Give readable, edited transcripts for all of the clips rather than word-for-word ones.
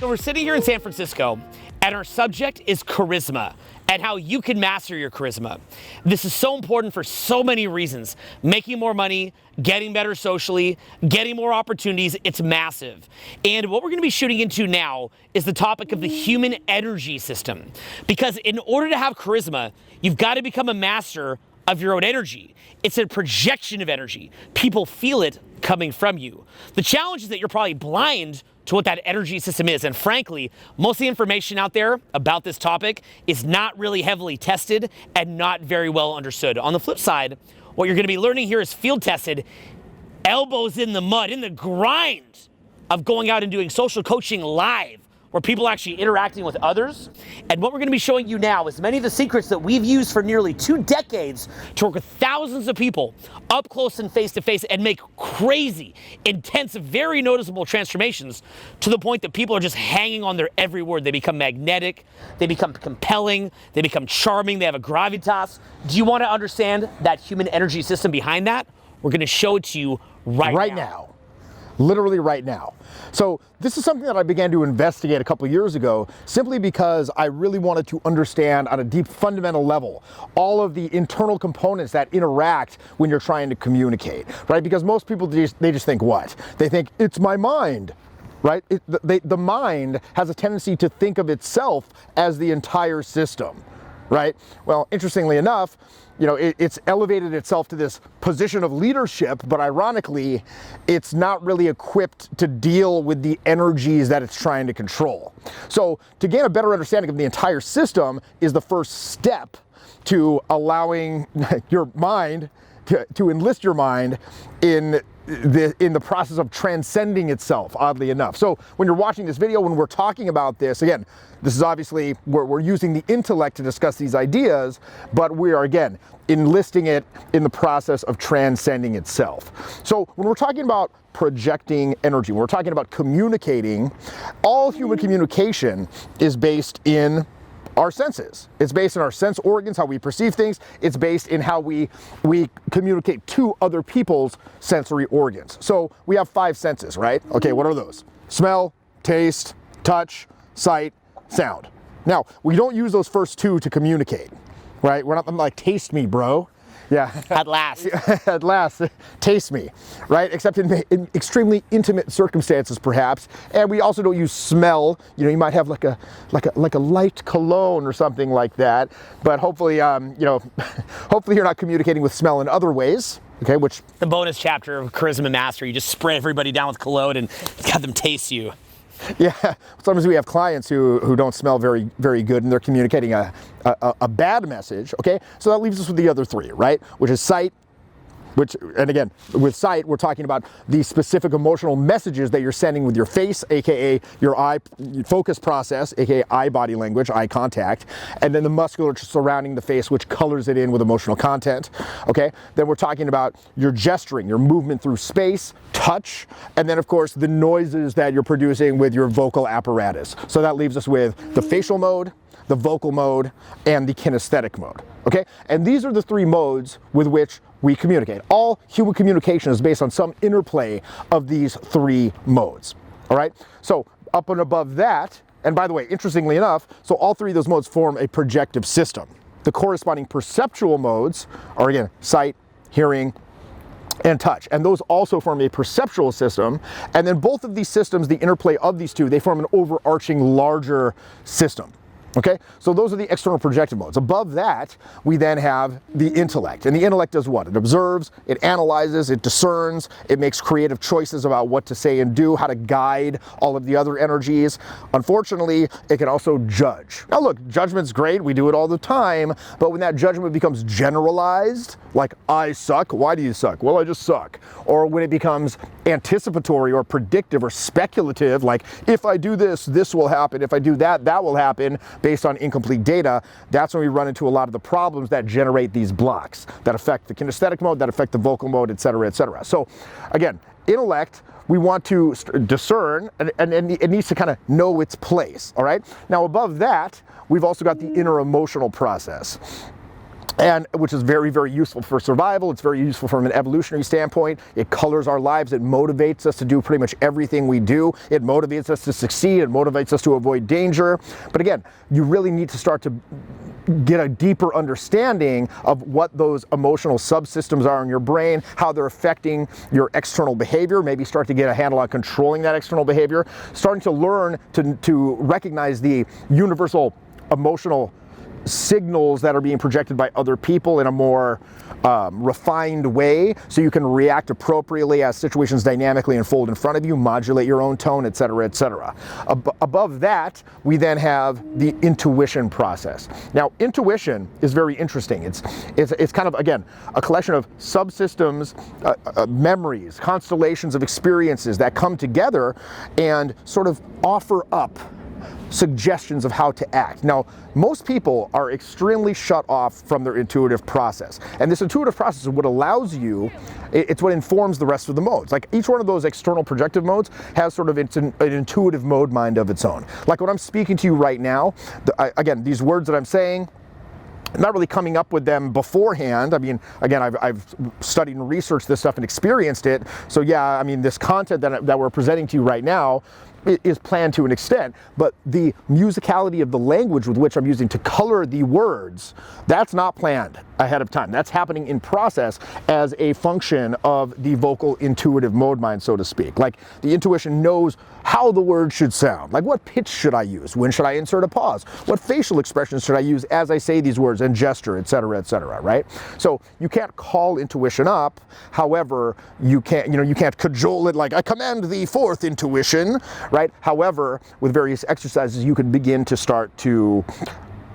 So we're sitting here in San Francisco, and our subject is charisma and how you can master your charisma. This is so important for so many reasons. Making more money, getting better socially, getting more opportunities, it's massive. And what we're gonna be shooting into now is the topic of the human energy system. Because in order to have charisma, you've got to become a master of your own energy. It's a projection of energy. People feel it coming from you. The challenge is that you're probably blind to what that energy system is. And frankly, most of the information out there about this topic is not really heavily tested and not very well understood. On the flip side, what you're gonna be learning here is field tested, elbows in the mud, in the grind of going out and doing social coaching live, where people are actually interacting with others. And what we're gonna be showing you now is many of the secrets that we've used for nearly 2 decades to work with thousands of people up close and face to face and make crazy, intense, very noticeable transformations to the point that people are just hanging on their every word. They become magnetic, they become compelling, they become charming, they have a gravitas. Do you wanna understand that human energy system behind that? We're gonna show it to you right now. Literally right now. So this is something that I began to investigate a couple of years ago, simply because I really wanted to understand on a deep fundamental level all of the internal components that interact when you're trying to communicate, right? Because most people they just think what? They think it's my mind, right? The mind has a tendency to think of itself as the entire system, right? Well, interestingly enough, you know, it's elevated itself to this position of leadership, but ironically, it's not really equipped to deal with the energies that it's trying to control. So to gain a better understanding of the entire system is the first step to allowing your mind to enlist your mind in the process of transcending itself, oddly enough. So when you're watching this video, when we're talking about this, again, this is obviously where we're using the intellect to discuss these ideas, but we are, again, enlisting it in the process of transcending itself. So when we're talking about projecting energy, when we're talking about communicating, all human communication is based in our senses. It's based on our sense organs, how we perceive things. It's based in how we communicate to other people's sensory organs. So we have 5 senses, right? Okay, what are those? Smell, taste, touch, sight, sound. Now, we don't use those first 2 to communicate, right? We're not like, taste me, bro. Yeah. At last. At last, taste me, right? Except in extremely intimate circumstances, perhaps. And we also don't use smell. You know, you might have like a light cologne or something like that. But hopefully, you know, hopefully you're not communicating with smell in other ways. Okay, which the bonus chapter of Charisma Master, you just spray everybody down with cologne and have them taste you. Yeah, sometimes we have clients who don't smell very, very good, and they're communicating a bad message, okay? So that leaves us with the other 3, right? Which is sight, and again, with sight, we're talking about the specific emotional messages that you're sending with your face, aka your eye focus process, aka eye body language, eye contact, and then the musculature surrounding the face, which colors it in with emotional content, okay? Then we're talking about your gesturing, your movement through space, touch, and then of course the noises that you're producing with your vocal apparatus. So that leaves us with the facial mode, the vocal mode, and the kinesthetic mode, okay? And these are the 3 modes with which we communicate. All human communication is based on some interplay of these 3 modes, all right? So up and above that, and by the way, interestingly enough, so all 3 of those modes form a projective system. The corresponding perceptual modes are, again, sight, hearing, and touch. And those also form a perceptual system. And then both of these systems, the interplay of these 2, they form an overarching larger system. Okay, so those are the external projective modes. Above that, we then have the intellect. And the intellect does what? It observes, it analyzes, it discerns, it makes creative choices about what to say and do, how to guide all of the other energies. Unfortunately, it can also judge. Now look, judgment's great, we do it all the time, but when that judgment becomes generalized, like I suck, why do you suck? Well, I just suck. Or when it becomes anticipatory or predictive or speculative, like if I do this, this will happen. If I do that, that will happen, based on incomplete data, that's when we run into a lot of the problems that generate these blocks that affect the kinesthetic mode, that affect the vocal mode, et cetera, et cetera. So again, intellect, we want to discern, and it needs to kind of know its place, all right? Now above that, we've also got the inner emotional process. and which is very, very useful for survival. It's very useful from an evolutionary standpoint. It colors our lives. It motivates us to do pretty much everything we do. It motivates us to succeed. It motivates us to avoid danger. But again, you really need to start to get a deeper understanding of what those emotional subsystems are in your brain, how they're affecting your external behavior, maybe start to get a handle on controlling that external behavior, starting to learn to recognize the universal emotional signals that are being projected by other people in a more refined way, so you can react appropriately as situations dynamically unfold in front of you, modulate your own tone, etc., etc. Above that, we then have the intuition process. Now, intuition is very interesting. It's kind of, again, a collection of subsystems, memories, constellations of experiences that come together and sort of offer up suggestions of how to act. Now, most people are extremely shut off from their intuitive process. And this intuitive process is what allows you, it's what informs the rest of the modes. Like each one of those external projective modes has sort of an intuitive mode mind of its own. Like when I'm speaking to you right now, again, these words that I'm saying, not really coming up with them beforehand. I mean, again, I've studied and researched this stuff and experienced it. So yeah, I mean, this content that we're presenting to you right now is planned to an extent, but the musicality of the language with which I'm using to color the words, that's not planned ahead of time. That's happening in process as a function of the vocal intuitive mode mind, so to speak. Like the intuition knows how the word should sound. Like what pitch should I use? When should I insert a pause? What facial expressions should I use as I say these words and gesture, etc., right? So you can't call intuition up. However, you can't cajole it like, I command the fourth intuition, right? However, with various exercises, you can begin to start to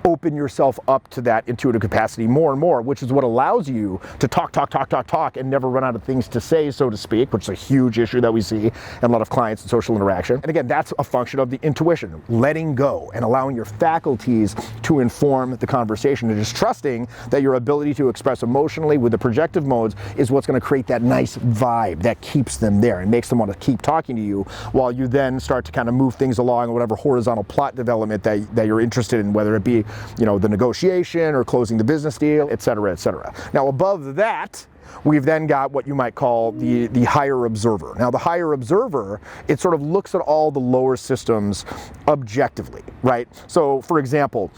open yourself up to that intuitive capacity more and more, which is what allows you to talk, and never run out of things to say, so to speak, which is a huge issue that we see in a lot of clients and social interaction. And again, that's a function of the intuition, letting go and allowing your faculties to inform the conversation and just trusting that your ability to express emotionally with the projective modes is what's going to create that nice vibe that keeps them there and makes them want to keep talking to you, while you then start to kind of move things along, whatever horizontal plot development that you're interested in, whether it be the negotiation or closing the business deal, etc., etc. Now, above that, we've then got what you might call the higher observer. Now, the higher observer, it sort of looks at all the lower systems objectively, right? So, for example,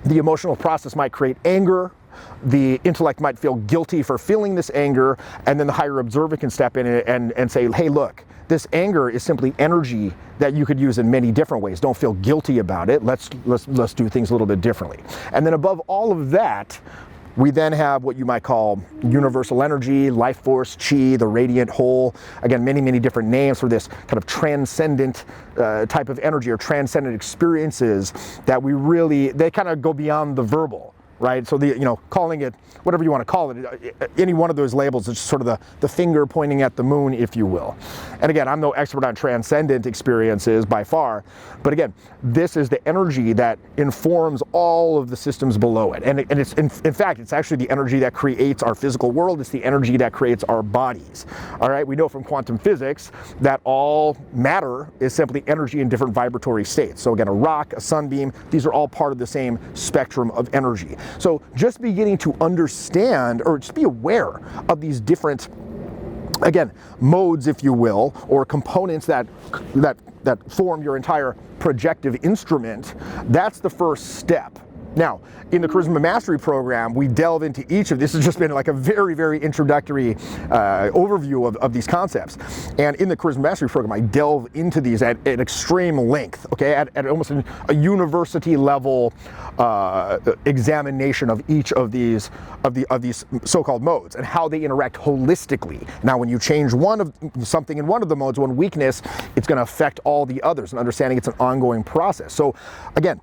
the emotional process might create anger. The intellect might feel guilty for feeling this anger, and then the higher observer can step in and say, hey, look, this anger is simply energy that you could use in many different ways. Don't feel guilty about it. Let's do things a little bit differently. And then above all of that, we then have what you might call universal energy, life force, chi, the radiant whole. Again, many, many different names for this kind of transcendent type of energy or transcendent experiences that they kind of go beyond the verbal. Right, so calling it whatever you want to call it, any one of those labels is just sort of the finger pointing at the moon, if you will. And again, I'm no expert on transcendent experiences by far, but again, this is the energy that informs all of the systems below it. And it's in fact, it's actually the energy that creates our physical world. It's the energy that creates our bodies. All right, we know from quantum physics that all matter is simply energy in different vibratory states. So again, a rock, a sunbeam, these are all part of the same spectrum of energy. So just beginning to understand, or just be aware of these different, again, modes, if you will, or components that form your entire projective instrument, that's the first step. Now, in the Charisma Mastery Program, we delve into each of this. Has just been like a very, very introductory overview of these concepts. And in the Charisma Mastery Program, I delve into these at extreme length, okay, at almost a university level examination of each of these so-called modes and how they interact holistically. Now, when you change something in one of the modes, one weakness, it's going to affect all the others, and understanding it's an ongoing process. So, again,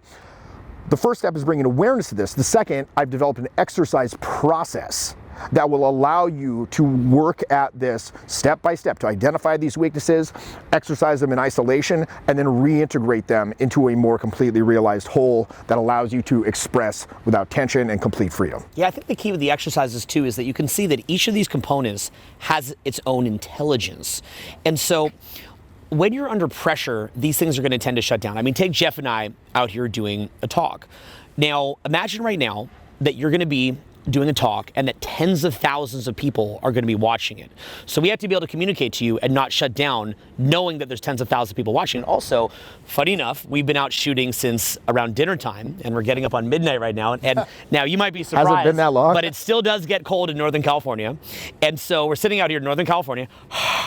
the first step is bringing awareness to this. The second, I've developed an exercise process that will allow you to work at this step by step, to identify these weaknesses, exercise them in isolation, and then reintegrate them into a more completely realized whole that allows you to express without tension and complete freedom. Yeah, I think the key with the exercises too is that you can see that each of these components has its own intelligence. And so when you're under pressure, these things are going to tend to shut down. I mean, take Jeff and I out here doing a talk. Now, imagine right now that you're going to be doing a talk and that tens of thousands of people are going to be watching it. So we have to be able to communicate to you and not shut down, knowing that there's tens of thousands of people watching. And also, funny enough, we've been out shooting since around dinner time, and we're getting up on midnight right now. And now you might be surprised, hasn't been that long, but it still does get cold in Northern California. And so we're sitting out here in Northern California.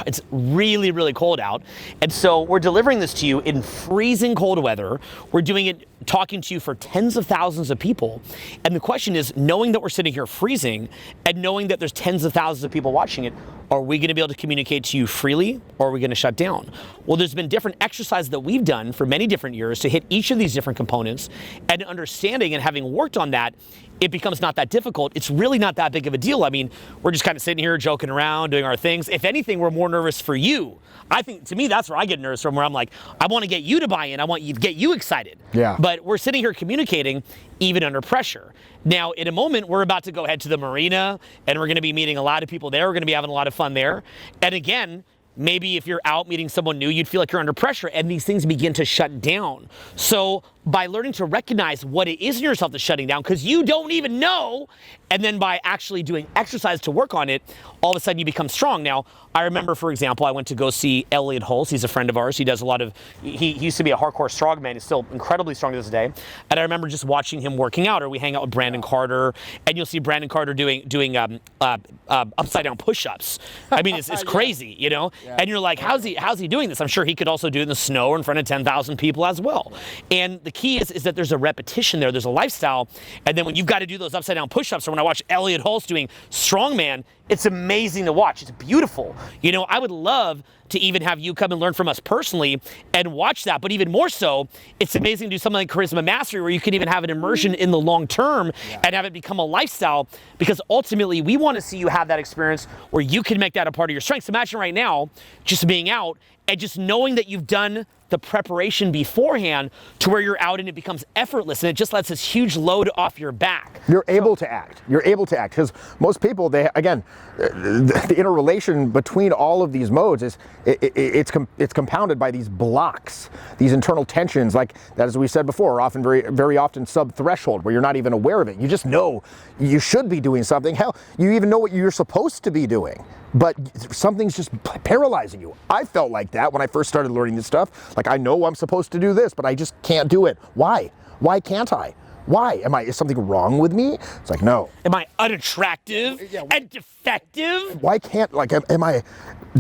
It's really, really cold out. And so we're delivering this to you in freezing cold weather. We're doing it, talking to you for tens of thousands of people. And the question is, knowing that we're sitting here freezing and knowing that there's tens of thousands of people watching it, are we going to be able to communicate to you freely, or are we going to shut down? Well, there's been different exercises that we've done for many different years to hit each of these different components, and understanding and having worked on that, it becomes not that difficult. It's really not that big of a deal. I mean, we're just kind of sitting here joking around, doing our things. If anything, we're more nervous for you. I think, to me, that's where I get nervous from, where I'm like, I want to get you to buy in. I want you to get you excited. Yeah. But we're sitting here communicating even under pressure. Now, in a moment, we're about to go head to the marina, and we're going to be meeting a lot of people there. We're going to be having a lot of fun there. And again, maybe if you're out meeting someone new, you'd feel like you're under pressure, and these things begin to shut down. So by learning to recognize what it is in yourself that's shutting down, because you don't even know, and then by actually doing exercise to work on it, all of a sudden you become strong. Now, I remember, for example, I went to go see Elliot Hulse. He's a friend of ours. He does a lot of, he used to be a hardcore strongman. He's still incredibly strong to this day. And I remember just watching him working out, or we hang out with Brandon Carter, and you'll see Brandon Carter doing upside down push-ups. I mean, it's crazy, you know? Yeah. And you're like, how's he doing this? I'm sure he could also do it in the snow or in front of 10,000 people as well. And the key is that there's a repetition there. There's a lifestyle. And then when you've got to do those upside down push-ups, or when I watch Elliot Hulse doing strongman, it's amazing to watch. It's beautiful. You know, I would love to even have you come and learn from us personally and watch that. But even more so, it's amazing to do something like Charisma Mastery, where you can even have an immersion in the long term and have it become a lifestyle, because ultimately we want to see you have that experience where you can make that a part of your strengths. Imagine right now just being out and just knowing that you've done the preparation beforehand to where you're out and it becomes effortless, and it just lets this huge load off your back. You're able to act. You're able to act, because most people, they, again, the interrelation between all of these modes is it's compounded by these blocks, these internal tensions, like that, as we said before, are often very often sub-threshold, where you're not even aware of it. You just know you should be doing something. Hell, you even know what you're supposed to be doing, but something's just paralyzing you. I felt like that when I first started learning this stuff. Like, I know I'm supposed to do this, but I just can't do it. Why? Why can't I? Why? Is something wrong with me? It's like, no. Am I unattractive and defective? Why can't, like, am I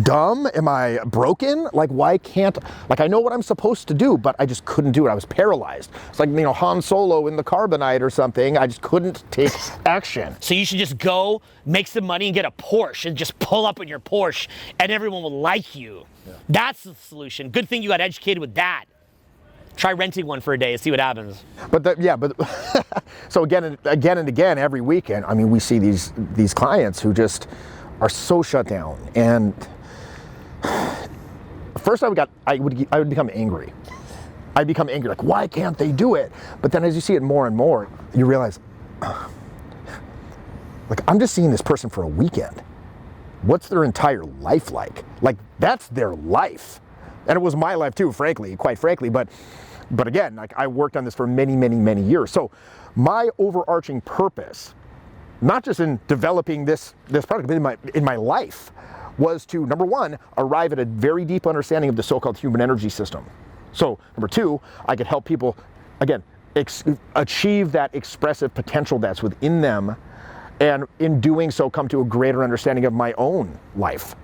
dumb? Am I broken? Like, why can't, like, I know what I'm supposed to do, but I just couldn't do it. I was paralyzed. It's like, you know, Han Solo in the Carbonite or something. I just couldn't take action. So you should just go make some money and get a Porsche and just pull up in your Porsche and everyone will like you. Yeah. That's the solution. Good thing you got educated with that. Try renting one for a day and see what happens. But so again and again, every weekend, I mean, we see these clients who just are so shut down. And first I would become angry. I'd become angry, like, why can't they do it? But then as you see it more and more, you realize, like, I'm just seeing this person for a weekend. What's their entire life like? Like, that's their life. And it was my life too, quite frankly, but again, like, I worked on this for many years. So my overarching purpose, not just in developing this product, but in my life, was to, number one, arrive at a very deep understanding of the so-called human energy system. So number two, I could help people, again, achieve that expressive potential that's within them, and in doing so come to a greater understanding of my own life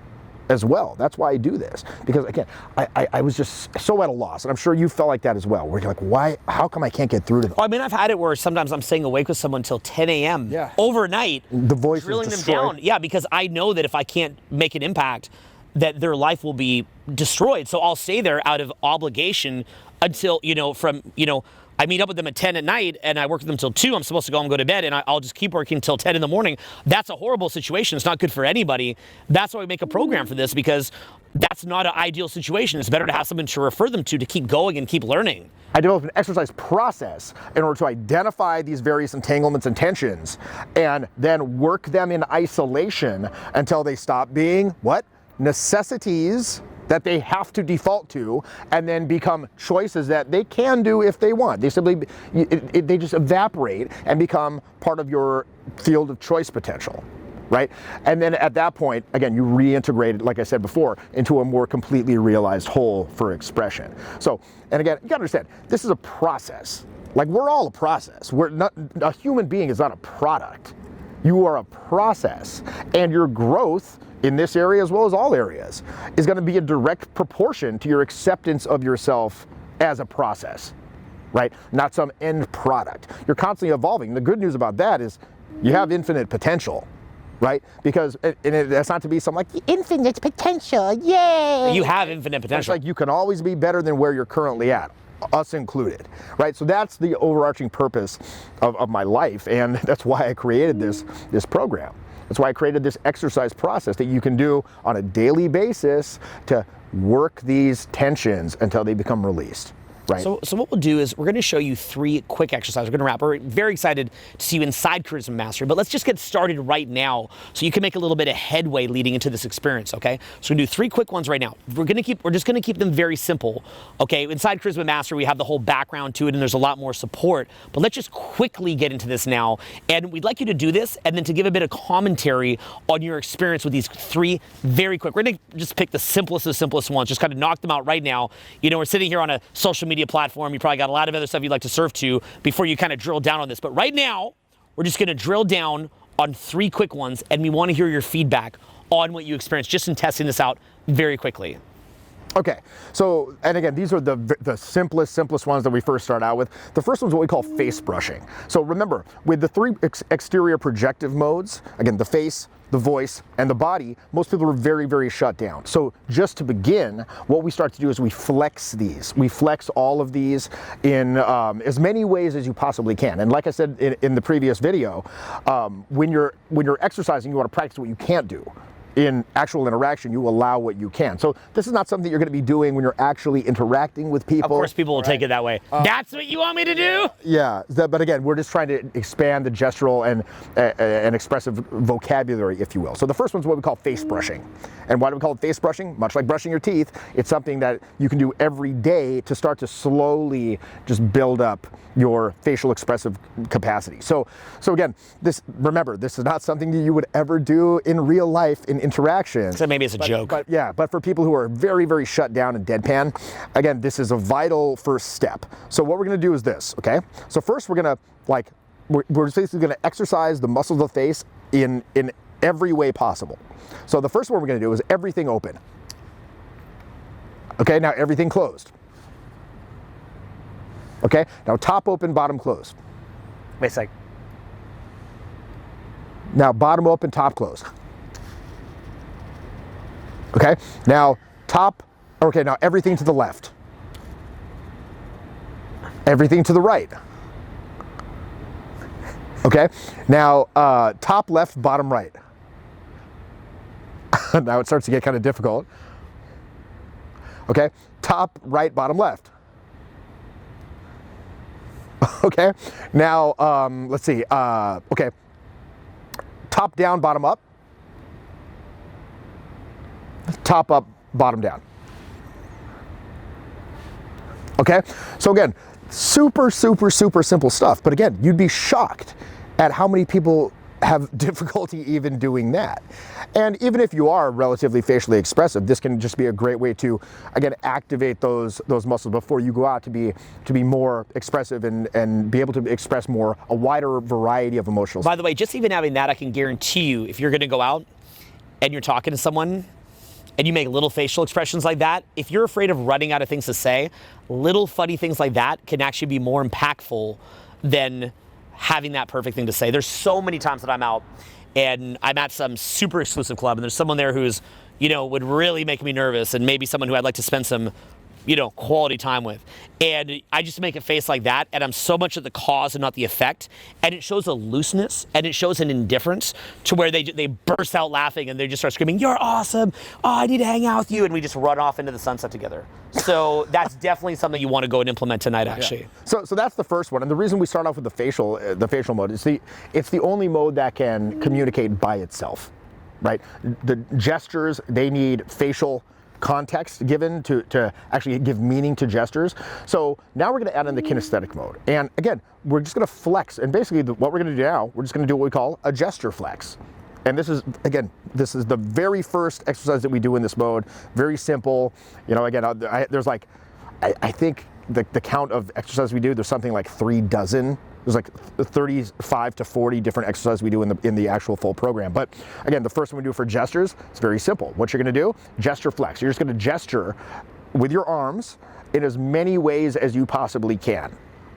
as well. That's why I do this, because again, I was just so at a loss, and I'm sure you felt like that as well, where you're like, why, how come I can't get through to them? Well, I mean, I've had it where sometimes I'm staying awake with someone till 10 a.m. Overnight, the voice drilling is them down. Yeah, because I know that if I can't make an impact, that their life will be destroyed. So I'll stay there out of obligation until, I meet up with them at 10 at night and I work with them till 2. I'm supposed to go home and go to bed, and I'll just keep working till 10 in the morning. That's a horrible situation. It's not good for anybody. That's why we make a program for this, because that's not an ideal situation. It's better to have someone to refer them to keep going and keep learning. I developed an exercise process in order to identify these various entanglements and tensions, and then work them in isolation until they stop being what? Necessities that they have to default to, and then become choices that they can do if they want. They simply, they just evaporate and become part of your field of choice potential, right? And then at that point, again, you reintegrate it, like I said before, into a more completely realized whole for expression. So, and again, you gotta understand, this is a process. Like, we're all a process. We're not, a human being is not a product. You are a process, and your growth in this area, as well as all areas, is going to be a direct proportion to your acceptance of yourself as a process, right? Not some end product. You're constantly evolving. The good news about that is you have infinite potential, right? Because, and that's not to be some like infinite potential, yay! You have infinite potential. It's like you can always be better than where you're currently at, us included, right? So that's the overarching purpose of my life, and that's why I created this program. That's why I created this exercise process that you can do on a daily basis to work these tensions until they become released. Right. So what we'll do is we're going to show you 3 quick exercises. We're going to wrap. We're very excited to see you inside Charisma Mastery, but let's just get started right now so you can make a little bit of headway leading into this experience, okay? So we're going to do 3 quick ones right now. We're just going to keep them very simple, okay? Inside Charisma Mastery, we have the whole background to it, and there's a lot more support, but let's just quickly get into this now. And we'd like you to do this and then to give a bit of commentary on your experience with these 3 very quick. We're going to just pick the simplest ones, just kind of knock them out right now. You know, we're sitting here on a social media platform. You probably got a lot of other stuff you'd like to serve to before you kind of drill down on this. But right now, we're just going to drill down on 3 quick ones, and we want to hear your feedback on what you experienced just in testing this out very quickly. Okay, so, and again, these are the simplest ones that we first start out with. The first one's what we call face brushing. So remember, with the 3 exterior projective modes, again, the face, the voice, and the body, most people are very shut down. So just to begin, what we start to do is we flex these. We flex all of these in as many ways as you possibly can. And like I said in the previous video, when you're exercising, you want to practice what you can't do. In actual interaction, you allow what you can. So this is not something you're going to be doing when you're actually interacting with people. Of course, people will take it that way. That's what you want me to do? Yeah, but again, we're just trying to expand the gestural and expressive vocabulary, if you will. So the first one's what we call face brushing. And why do we call it face brushing? Much like brushing your teeth, it's something that you can do every day to start to slowly just build up your facial expressive capacity. So again, remember, this is not something that you would ever do in real life in interaction. So maybe it's a joke. But for people who are very shut down and deadpan, again, this is a vital first step. So what we're gonna do is this, okay? So first we're gonna, we're basically gonna exercise the muscles of the face in every way possible. So the first one we're gonna do is everything open. Okay, now everything closed. Okay, now top open, bottom closed. Wait a sec. Now bottom open, top closed. Okay, now now everything to the left. Everything to the right. Okay, now top left, bottom right. Now it starts to get kind of difficult. Okay, top right, bottom left. Okay, now let's see. Okay, top down, bottom up. Top up, bottom down. Okay, so again, super simple stuff. But again, you'd be shocked at how many people have difficulty even doing that. And even if you are relatively facially expressive, this can just be a great way to, again, activate those muscles before you go out to be more expressive and be able to express a wider variety of emotions. By the way, just even having that, I can guarantee you, if you're gonna go out and you're talking to someone and you make little facial expressions like that, if you're afraid of running out of things to say, little funny things like that can actually be more impactful than having that perfect thing to say. There's so many times that I'm out and I'm at some super exclusive club and there's someone there who's, would really make me nervous, and maybe someone who I'd like to spend some, quality time with. And I just make a face like that, and I'm so much at the cause and not the effect. And it shows a looseness and it shows an indifference to where they burst out laughing and they just start screaming, "You're awesome. Oh, I need to hang out with you." And we just run off into the sunset together. So that's definitely something you want to go and implement tonight, actually. Yeah. So that's the first one. And the reason we start off with the facial mode is it's the only mode that can communicate by itself, right? The gestures, they need facial context given to actually give meaning to gestures. So now we're going to add in the kinesthetic mode. And again, we're just going to flex. And basically what we're going to do now, we're just going to do what we call a gesture flex. And this is, again, this is the very first exercise that we do in this mode. Very simple. You know, again, there's like, I think the count of exercises we do, there's something like 3 dozen. There's like 35 to 40 different exercises we do in the actual full program. But again, the first one we do for gestures, it's very simple. What you're going to do, gesture flex. You're just going to gesture with your arms in as many ways as you possibly can.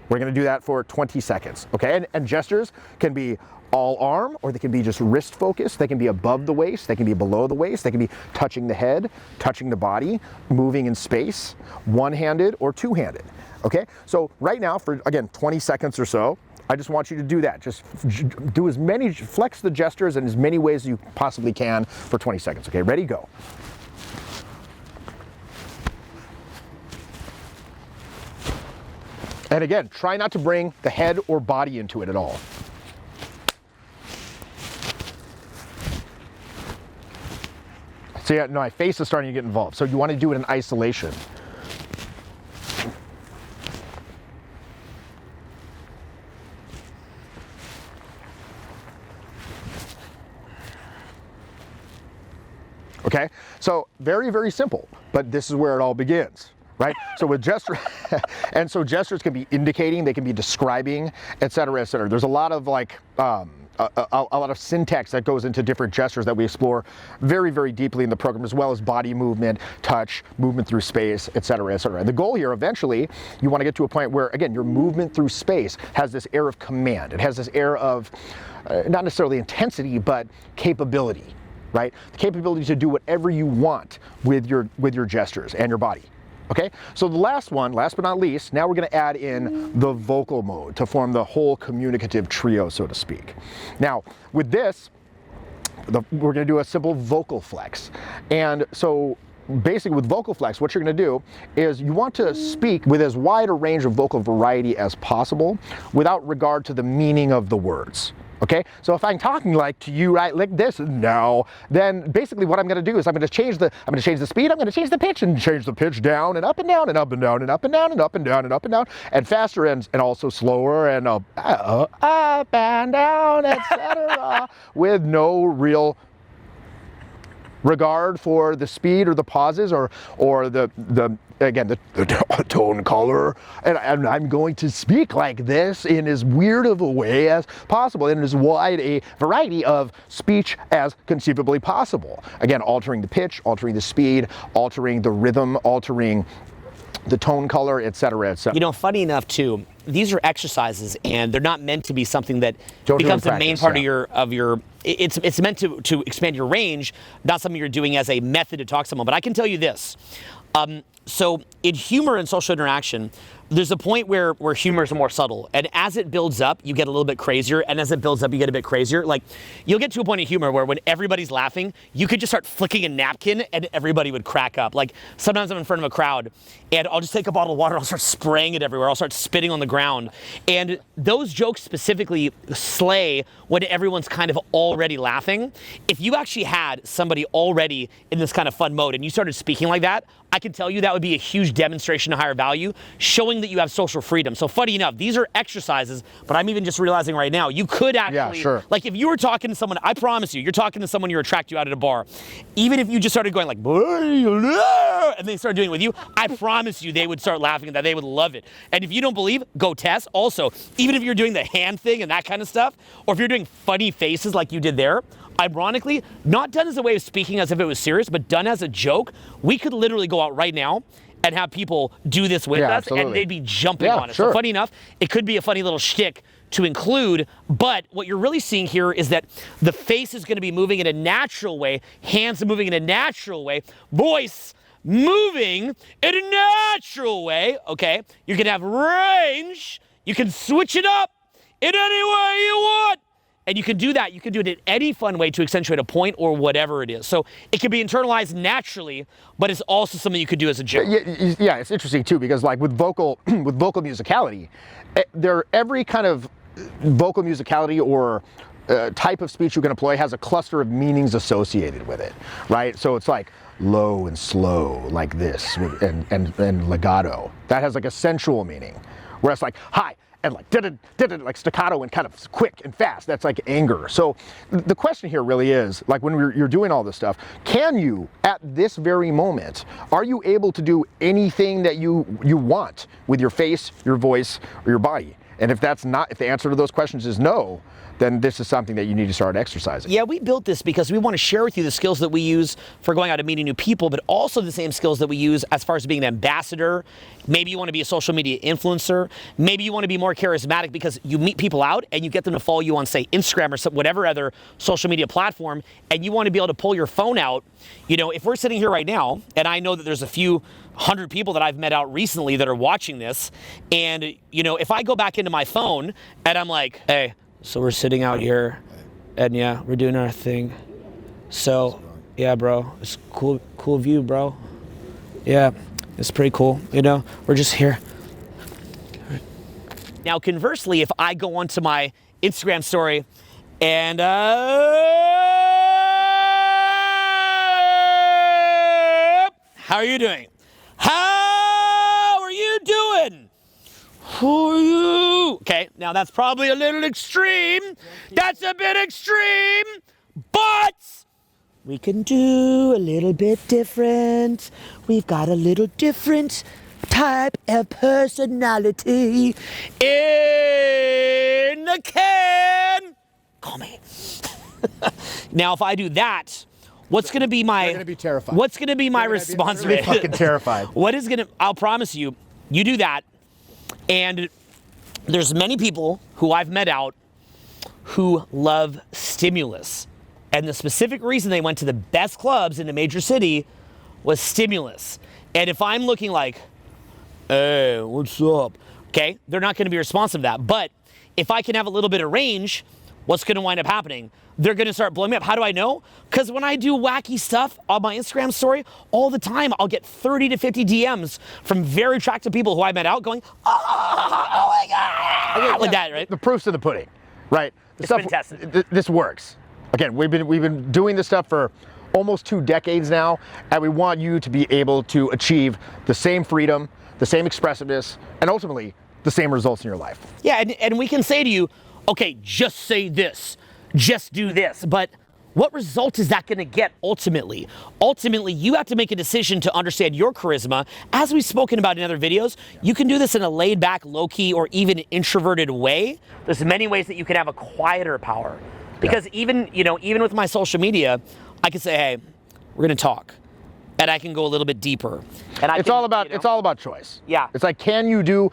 We're going to do that for 20 seconds, okay? And gestures can be all arm, or they can be just wrist focused. They can be above the waist, they can be below the waist, they can be touching the head, touching the body, moving in space, one-handed or two-handed, okay? So right now, for again, 20 seconds or so, I just want you to do that. Just do as many, flex the gestures in as many ways as you possibly can for 20 seconds, okay? Ready, go. And again, try not to bring the head or body into it at all. So yeah, no, my face is starting to get involved. So you want to do it in isolation. Okay, so very, very simple, but this is where it all begins. Right? So with gesture, and so gestures can be indicating, they can be describing, et cetera, et cetera. There's a lot of like, a lot of syntax that goes into different gestures that we explore very, very deeply in the program, as well as body movement, touch, movement through space, et cetera, et cetera. And the goal here, eventually, you want to get to a point where, again, your movement through space has this air of command. It has this air of, not necessarily intensity, but capability, right? The capability to do whatever you want with your gestures and your body. Okay, so the last one, last but not least, now we're going to add in the vocal mode to form the whole communicative trio, so to speak. Now, with this, we're going to do a simple vocal flex. And so basically with vocal flex, what you're going to do is you want to speak with as wide a range of vocal variety as possible without regard to the meaning of the words. Okay, so if I'm talking like to you, right, like this now, then basically what I'm going to do is I'm going to change the speed, I'm going to change the pitch and change the pitch down and up and down and up and down and up and down and up and down and up and down and faster and also slower and up and down, etc. with no real regard for the speed or the pauses or the tone color, and I'm going to speak like this in as weird of a way as possible, in as wide a variety of speech as conceivably possible. Again, altering the pitch, altering the speed, altering the rhythm, altering the tone color, et cetera, et cetera. You know, funny enough too, these are exercises and they're not meant to be something that becomes the main part of your it's meant to expand your range, not something you're doing as a method to talk to someone. But I can tell you this. So in humor and social interaction, there's a point where humor is more subtle. And as it builds up, you get a little bit crazier. And as it builds up, you get a bit crazier. Like, you'll get to a point in humor where when everybody's laughing, you could just start flicking a napkin and everybody would crack up. Like, sometimes I'm in front of a crowd and I'll just take a bottle of water, I'll start spraying it everywhere, I'll start spitting on the ground. And those jokes specifically slay when everyone's kind of already laughing. If you actually had somebody already in this kind of fun mode and you started speaking like that, I can tell you that would be a huge demonstration of higher value, showing that you have social freedom. So funny enough, these are exercises, but I'm even just realizing right now, you could actually, like if you were talking to someone, I promise you, you're talking to someone you're attracted to out at a bar, even if you just started going like, and they started doing it with you, I promise you they would start laughing at that, they would love it. And if you don't believe, go test. Also, even if you're doing the hand thing and that kind of stuff, or if you're doing funny faces like you did there, ironically, not done as a way of speaking as if it was serious, but done as a joke, we could literally go out right now and have people do this with us, absolutely. And they'd be jumping on it. Sure. So funny enough, it could be a funny little shtick to include, but what you're really seeing here is that the face is going to be moving in a natural way, hands are moving in a natural way, voice moving in a natural way, okay? You can have range, you can switch it up in any way you want. And you can do that. You can do it in any fun way to accentuate a point or whatever it is. So it can be internalized naturally, but it's also something you could do as a joke. Yeah, it's interesting too, because like with vocal musicality, every kind of vocal musicality or type of speech you can employ has a cluster of meanings associated with it, right? So it's like, low and slow like this, and legato. That has like a sensual meaning. Whereas like high and like did it like staccato and kind of quick and fast, that's like anger. So the question here really is, like when you're doing all this stuff, can you at this very moment, are you able to do anything that you want with your face, your voice, or your body? And if the answer to those questions is no, then this is something that you need to start exercising. Yeah, we built this because we want to share with you the skills that we use for going out and meeting new people, but also the same skills that we use as far as being an ambassador. Maybe you want to be a social media influencer. Maybe you want to be more charismatic because you meet people out and you get them to follow you on, say, Instagram or whatever other social media platform, and you want to be able to pull your phone out. You know, if we're sitting here right now, and I know that there's a few hundred people that I've met out recently that are watching this, and, you know, if I go back into my phone and I'm like, hey, so we're sitting out here, and yeah, we're doing our thing. So, yeah, bro, it's cool view, bro. Yeah, it's pretty cool. You know, we're just here. Now, conversely, if I go onto my Instagram story and how are you doing? How are you doing? Who are you? Okay, now that's probably a little extreme. That's a bit extreme, but we can do a little bit different. We've got a little different type of personality in the can. Call me. Now, if I do that, what's going to be my... You're going to be terrified. What's going to be my responsibility? You're fucking terrified. What is going to... I'll promise you, you do that, and there's many people who I've met out who love stimulus. And the specific reason they went to the best clubs in a major city was stimulus. And if I'm looking like, hey, what's up? Okay, they're not going to be responsive to that. But if I can have a little bit of range, what's going to wind up happening? They're going to start blowing me up. How do I know? Because when I do wacky stuff on my Instagram story, all the time I'll get 30 to 50 DMs from very attractive people who I met out going, oh my God. Okay, like that, right? The proof's in the pudding, right? It's been tested. This works. Again, we've been doing this stuff for almost 2 decades now, and we want you to be able to achieve the same freedom, the same expressiveness, and ultimately the same results in your life. Yeah, and we can say to you, okay, just say this, just do this, but what result is that going to get ultimately? Ultimately, you have to make a decision to understand your charisma. As we've spoken about in other videos, you can do this in a laid back, low key, or even introverted way. There's many ways that you can have a quieter power. Because even with my social media, I can say, hey, we're going to talk. And I can go a little bit deeper. And it's all about choice. Yeah. It's like, can you go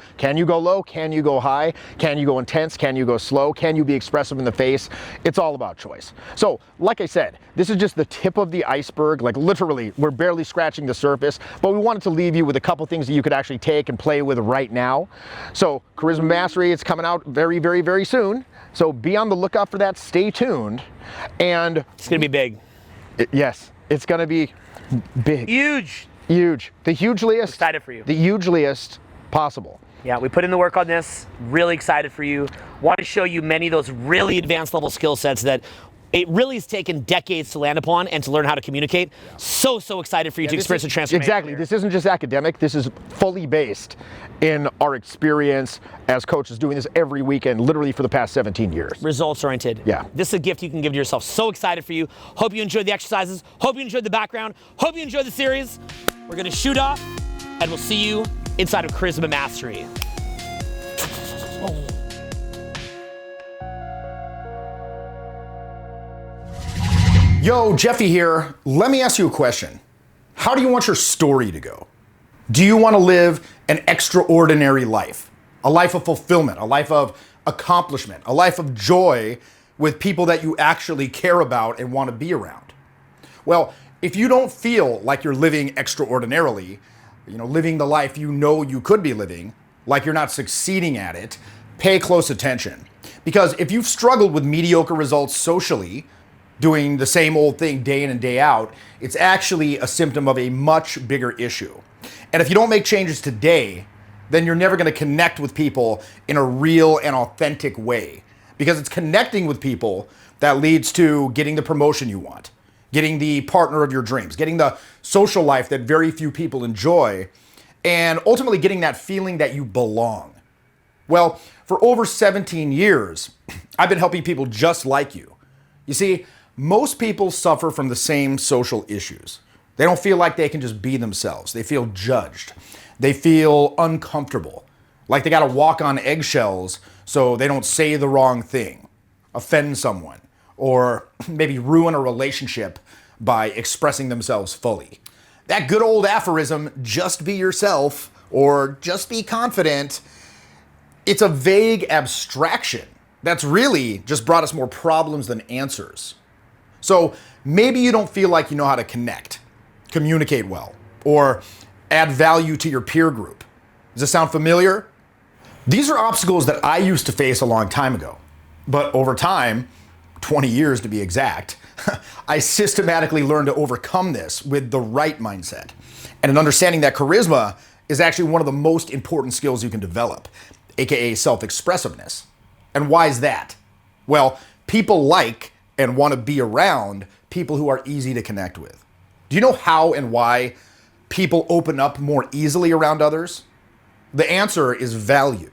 low? Can you go high? Can you go intense? Can you go slow? Can you be expressive in the face? It's all about choice. So, like I said, this is just the tip of the iceberg. Like literally, we're barely scratching the surface, but we wanted to leave you with a couple things that you could actually take and play with right now. So, Charisma Mastery, it's coming out very, very, very soon. So be on the lookout for that. Stay tuned. And it's going to be big. Yes, it's going to be big. Huge. Huge. The hugeliest. I'm excited for you. The hugeliest possible. Yeah, we put in the work on this. Really excited for you. Want to show you many of those really advanced level skill sets that it really has taken decades to land upon and to learn how to communicate. Yeah. So excited for you to experience the transformation. Exactly. Here. This isn't just academic. This is fully based in our experience as coaches doing this every weekend, literally for the past 17 years. Results oriented. Yeah. This is a gift you can give to yourself. So excited for you. Hope you enjoyed the exercises. Hope you enjoyed the background. Hope you enjoyed the series. We're going to shoot off, and we'll see you inside of Charisma Mastery. Yo, Jeffy here. Let me ask you a question. How do you want your story to go? Do you want to live an extraordinary life? A life of fulfillment, a life of accomplishment, a life of joy with people that you actually care about and want to be around? Well, if you don't feel like you're living extraordinarily, living the life you know you could be living, like you're not succeeding at it, pay close attention. Because if you've struggled with mediocre results socially, doing the same old thing day in and day out, it's actually a symptom of a much bigger issue. And if you don't make changes today, then you're never going to connect with people in a real and authentic way. Because it's connecting with people that leads to getting the promotion you want, getting the partner of your dreams, getting the social life that very few people enjoy, and ultimately getting that feeling that you belong. Well, for over 17 years, I've been helping people just like you. You see, most people suffer from the same social issues. They don't feel like they can just be themselves. They feel judged. They feel uncomfortable, like they got to walk on eggshells so they don't say the wrong thing, offend someone, or maybe ruin a relationship by expressing themselves fully. That good old aphorism, just be yourself or just be confident, it's a vague abstraction that's really just brought us more problems than answers. So maybe you don't feel like you know how to connect, communicate well, or add value to your peer group. Does this sound familiar? These are obstacles that I used to face a long time ago. But over time, 20 years to be exact, I systematically learned to overcome this with the right mindset and an understanding that charisma is actually one of the most important skills you can develop, aka self-expressiveness. And why is that? Well, people like and want to be around people who are easy to connect with. Do you know how and why people open up more easily around others? The answer is value.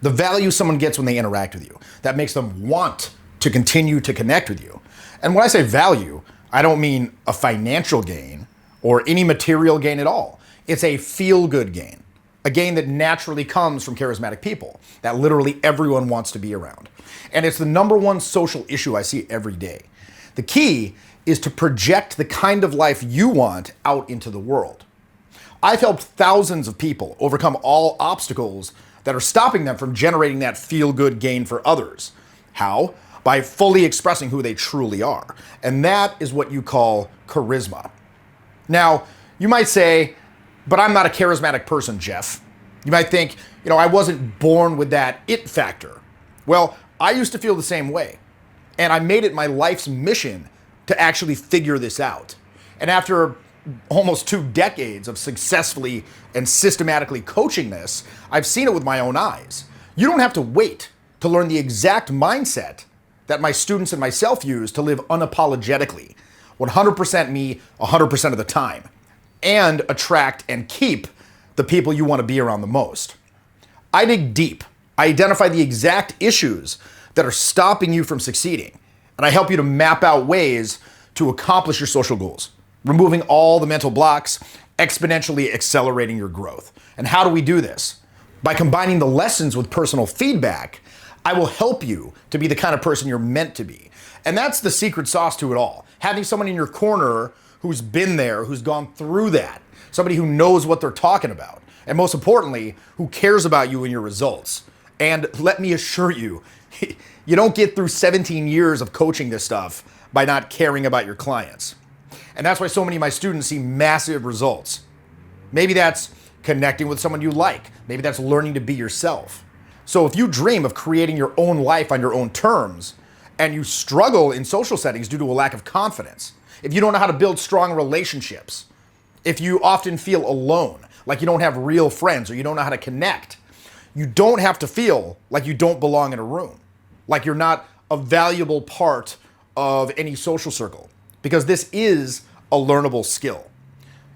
The value someone gets when they interact with you. That makes them want to continue to connect with you. And when I say value, I don't mean a financial gain or any material gain at all. It's a feel-good gain, a gain that naturally comes from charismatic people, that literally everyone wants to be around. And it's the number one social issue I see every day. The key is to project the kind of life you want out into the world. I've helped thousands of people overcome all obstacles that are stopping them from generating that feel-good gain for others. How? By fully expressing who they truly are. And that is what you call charisma. Now, you might say, but I'm not a charismatic person, Jeff. You might think, I wasn't born with that it factor. Well, I used to feel the same way. And I made it my life's mission to actually figure this out. And after almost 2 decades of successfully and systematically coaching this, I've seen it with my own eyes. You don't have to wait to learn the exact mindset that my students and myself use to live unapologetically, 100% me, 100% of the time, and attract and keep the people you want to be around the most. I dig deep. I identify the exact issues that are stopping you from succeeding, and I help you to map out ways to accomplish your social goals, removing all the mental blocks, exponentially accelerating your growth. And how do we do this? By combining the lessons with personal feedback, I will help you to be the kind of person you're meant to be. And that's the secret sauce to it all. Having someone in your corner who's been there, who's gone through that, somebody who knows what they're talking about, and most importantly, who cares about you and your results. And let me assure you, you don't get through 17 years of coaching this stuff by not caring about your clients. And that's why so many of my students see massive results. Maybe that's connecting with someone you like. Maybe that's learning to be yourself. So if you dream of creating your own life on your own terms, and you struggle in social settings due to a lack of confidence, if you don't know how to build strong relationships, if you often feel alone, like you don't have real friends or you don't know how to connect, you don't have to feel like you don't belong in a room, like you're not a valuable part of any social circle, because this is a learnable skill.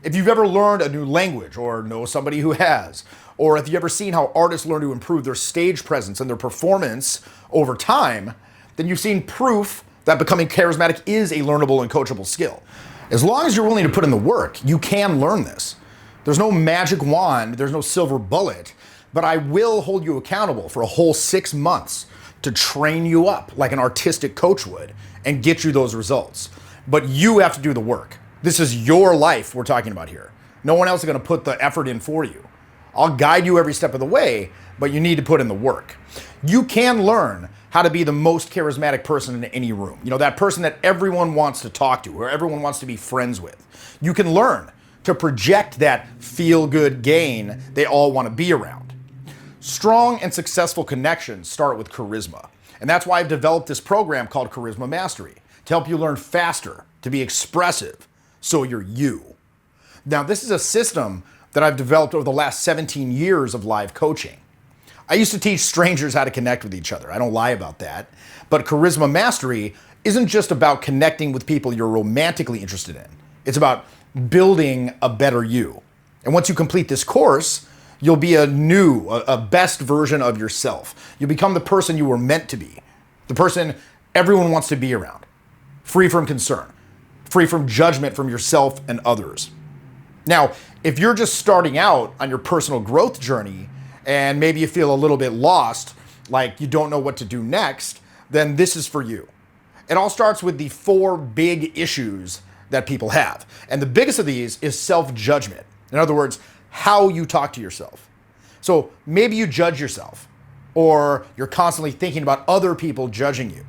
If you've ever learned a new language or know somebody who has, or if you've ever seen how artists learn to improve their stage presence and their performance over time, then you've seen proof that becoming charismatic is a learnable and coachable skill. As long as you're willing to put in the work, you can learn this. There's no magic wand, there's no silver bullet, but I will hold you accountable for a whole 6 months to train you up like an artistic coach would and get you those results. But you have to do the work. This is your life we're talking about here. No one else is going to put the effort in for you. I'll guide you every step of the way, but you need to put in the work. You can learn how to be the most charismatic person in any room. That person that everyone wants to talk to or everyone wants to be friends with. You can learn to project that feel-good gain they all want to be around. Strong and successful connections start with charisma. And that's why I've developed this program called Charisma Mastery, to help you learn faster, to be expressive, so you're you. Now, this is a system that I've developed over the last 17 years of live coaching. I used to teach strangers how to connect with each other. I don't lie about that. But Charisma Mastery isn't just about connecting with people you're romantically interested in. It's about building a better you. And once you complete this course, you'll be a best version of yourself. You'll become the person you were meant to be, the person everyone wants to be around, free from concern, free from judgment from yourself and others. Now, if you're just starting out on your personal growth journey and maybe you feel a little bit lost, like you don't know what to do next, then this is for you. It all starts with the 4 big issues that people have. And the biggest of these is self-judgment. In other words, how you talk to yourself. So maybe you judge yourself, or you're constantly thinking about other people judging you.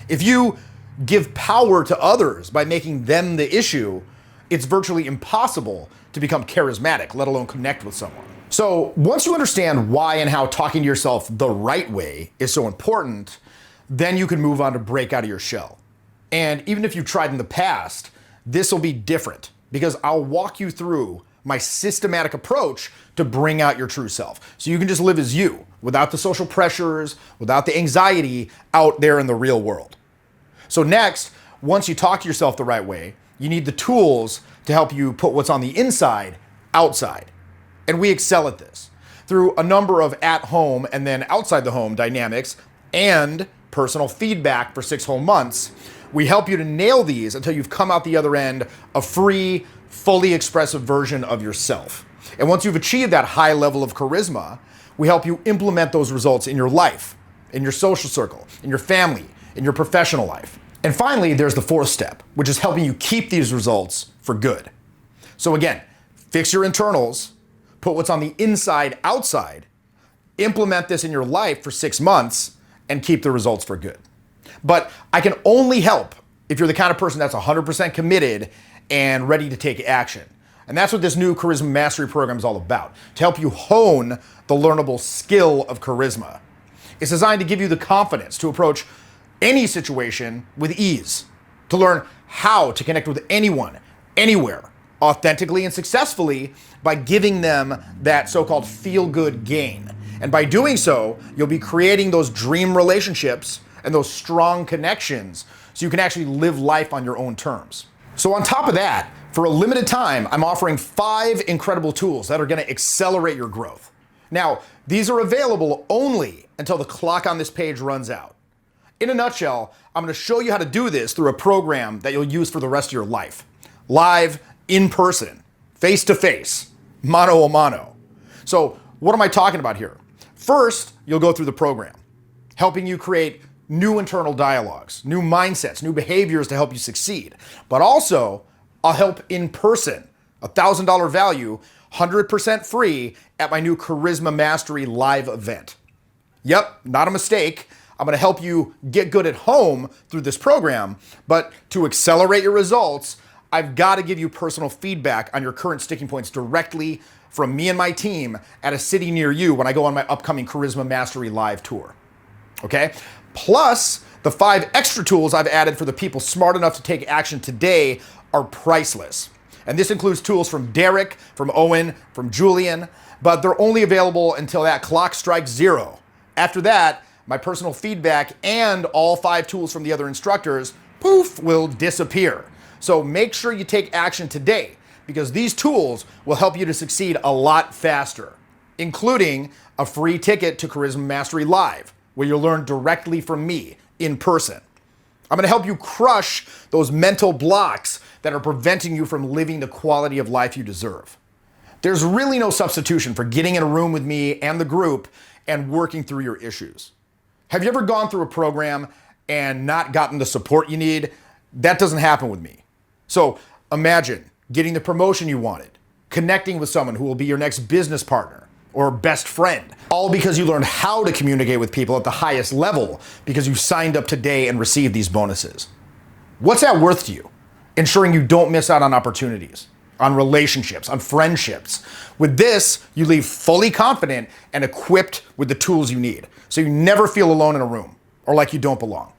If you give power to others by making them the issue, it's virtually impossible to become charismatic, let alone connect with someone. So once you understand why and how talking to yourself the right way is so important, then you can move on to break out of your shell. And even if you've tried in the past, this will be different because I'll walk you through my systematic approach to bring out your true self. So you can just live as you, without the social pressures, without the anxiety out there in the real world. So next, once you talk to yourself the right way, you need the tools to help you put what's on the inside outside. And we excel at this through a number of at-home and then outside the home dynamics and personal feedback for 6 whole months. We help you to nail these until you've come out the other end a free, fully expressive version of yourself. And once you've achieved that high level of charisma, we help you implement those results in your life, in your social circle, in your family, in your professional life. And finally, there's the 4th step, which is helping you keep these results for good. So again, fix your internals, put what's on the inside outside, implement this in your life for 6 months, and keep the results for good. But I can only help if you're the kind of person that's 100% committed and ready to take action. And that's what this new Charisma Mastery program is all about, to help you hone the learnable skill of charisma. It's designed to give you the confidence to approach any situation with ease, to learn how to connect with anyone, anywhere, authentically and successfully by giving them that so-called feel-good gain. And by doing so, you'll be creating those dream relationships and those strong connections so you can actually live life on your own terms. So on top of that, for a limited time, I'm offering 5 incredible tools that are gonna accelerate your growth. Now, these are available only until the clock on this page runs out. In a nutshell, I'm gonna show you how to do this through a program that you'll use for the rest of your life. Live, in person, face to face, mano a mano. So what am I talking about here? First, you'll go through the program, helping you create new internal dialogues, new mindsets, new behaviors to help you succeed. But also, I'll help in person, $1,000 value, 100% free at my new Charisma Mastery live event. Yep, not a mistake. I'm gonna help you get good at home through this program, but to accelerate your results, I've gotta give you personal feedback on your current sticking points directly from me and my team at a city near you when I go on my upcoming Charisma Mastery live tour, okay? Plus, the 5 extra tools I've added for the people smart enough to take action today are priceless. And this includes tools from Derek, from Owen, from Julian, but they're only available until that clock strikes 0. After that, my personal feedback and all 5 tools from the other instructors, poof, will disappear. So make sure you take action today because these tools will help you to succeed a lot faster, including a free ticket to Charisma Mastery Live, where you'll learn directly from me in person. I'm gonna help you crush those mental blocks that are preventing you from living the quality of life you deserve. There's really no substitution for getting in a room with me and the group and working through your issues. Have you ever gone through a program and not gotten the support you need? That doesn't happen with me. So imagine getting the promotion you wanted, connecting with someone who will be your next business partner or best friend, all because you learned how to communicate with people at the highest level because you signed up today and received these bonuses. What's that worth to you? Ensuring you don't miss out on opportunities, on relationships, on friendships. With this, you leave fully confident and equipped with the tools you need, so you never feel alone in a room or like you don't belong.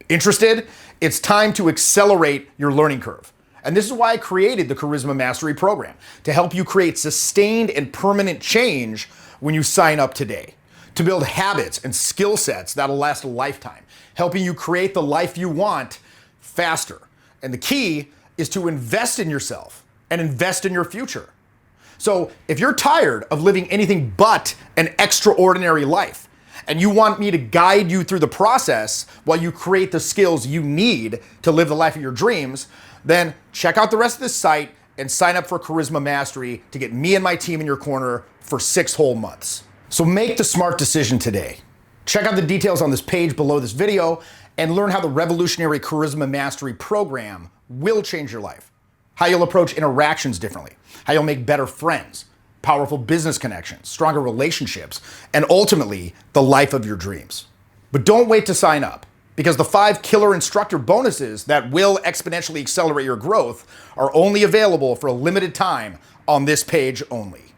Interested? It's time to accelerate your learning curve. And this is why I created the Charisma Mastery program, to help you create sustained and permanent change when you sign up today. to build habits and skill sets that'll last a lifetime, helping you create the life you want faster. And the key is to invest in yourself and invest in your future. So if you're tired of living anything but an extraordinary life, and you want me to guide you through the process while you create the skills you need to live the life of your dreams, then check out the rest of this site and sign up for Charisma Mastery to get me and my team in your corner for 6 whole months. So make the smart decision today. Check out the details on this page below this video and learn how the revolutionary Charisma Mastery program will change your life. How you'll approach interactions differently, how you'll make better friends, powerful business connections, stronger relationships, and ultimately the life of your dreams. But don't wait to sign up, because the 5 killer instructor bonuses that will exponentially accelerate your growth are only available for a limited time on this page only.